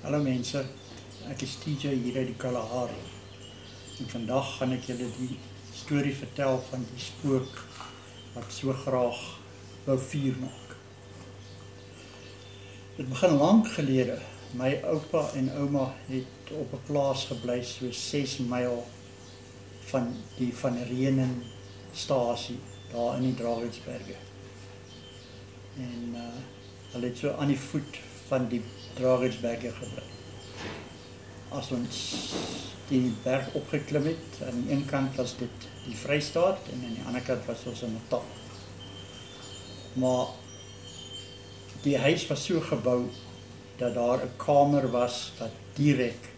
Hallo mense, ek is TJ hier uit die Kalahari. En vandag gaan ek julle die storie vertel van die spook wat so graag wou vuur maak. Dit begin lank gelede. My oupa en ouma het op 'n plaas gebly so 6 myl van die Van Reenen stasie daar in die Drakensberge. En hulle het so aan die voet van die Drakensberge gebly. As ons die berg opgeklim het, aan die een kant was dit die Vrystaat en aan die ander kant was ons in Natal. Maar die huis was so gebou dat daar 'n kamer was wat direk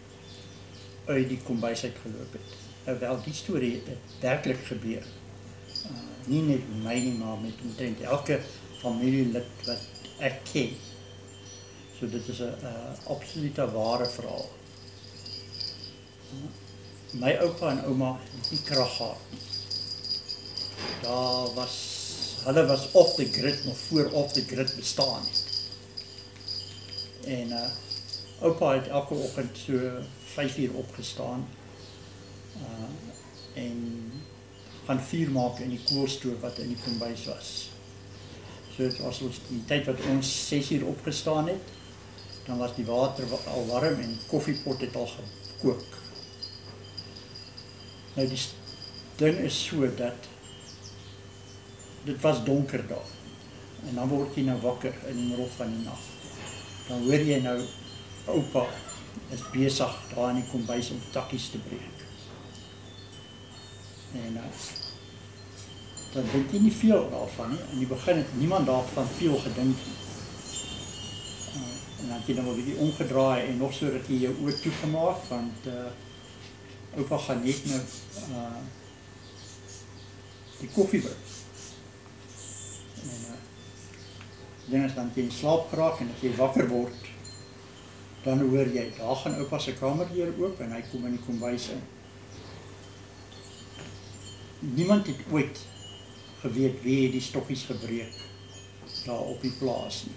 uit die kombuis uitgeloop het. Wel, die storie het werklik gebeur. Nie net my nie, maar met omtrent elke familielid wat ek ken. So dit is 'n absolute ware verhaal. My oupa en ouma het nie krag gehad nie. Hulle was off the grid, nog voor off the grid bestaan het. En oupa het elke oggend so 5 uur opgestaan en gaan vuur maak in die koolstoof wat in die kombuis was. So dit was ons die tyd wat ons 6 uur opgestaan het, dan was die water al warm en die koffiepot het al gekook. Nou die ding is so dat dit was donker daar. En dan word jy nou wakker in die middel van die nag. Dan hoor jy nou oupa is besig daar in die kombuis om takkies te breek. En dan dink jy nie veel daarvan nie. In die begin het niemand daarvan veel gedink nie. En dan het jy dan wel 'n bietjie omgedraai en nog so dat jy jou oë toegemaak, want oupa gaan net nou die koffie bring. En ding is dan jy in slaap geraak en as jy wakker word, dan hoor jy, daar gaan oupa se kamerdeur oop en hy kom in die kombuis in. Niemand het ooit geweet wie die stokkies gebreek daar op die plaas nie.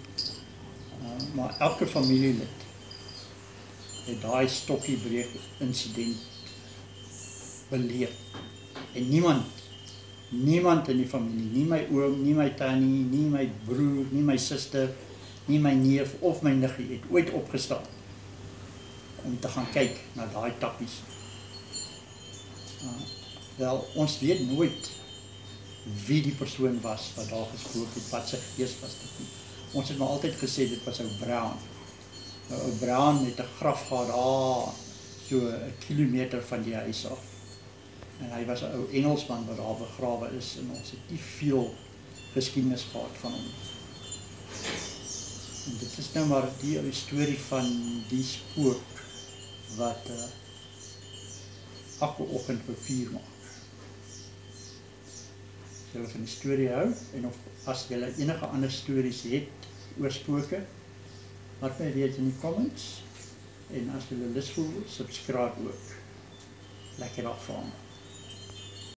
Maar elke familielid het daai stokkiebreek insident beleef. En niemand in die familie, nie my oom, nie my tannie, nie my broer, nie my suster, nie my neef of my niggie het ooit opgestaan om te gaan kyk na daai takkies. Wel, ons weet nooit wie die persoon was wat daar gespook het, wat sy gees was dit nie. Ons het maar altyd gesê dit was ou Brown. Nou, ou Brown het 'n graf gehad daar, so 'n kilometer van die huis af. En hy was 'n ou Engelsman wat daar begrawe is en ons het nie veel geskiedenis gehad van hom. En dit is nou maar die storie van die spook wat elke oggend vir vuur maak. As julle van die storie hou en of as julle enige ander stories het oor spooke, laat my weet in die comments en as julle lus voel, subscribe ook. Lekker dag vir hom.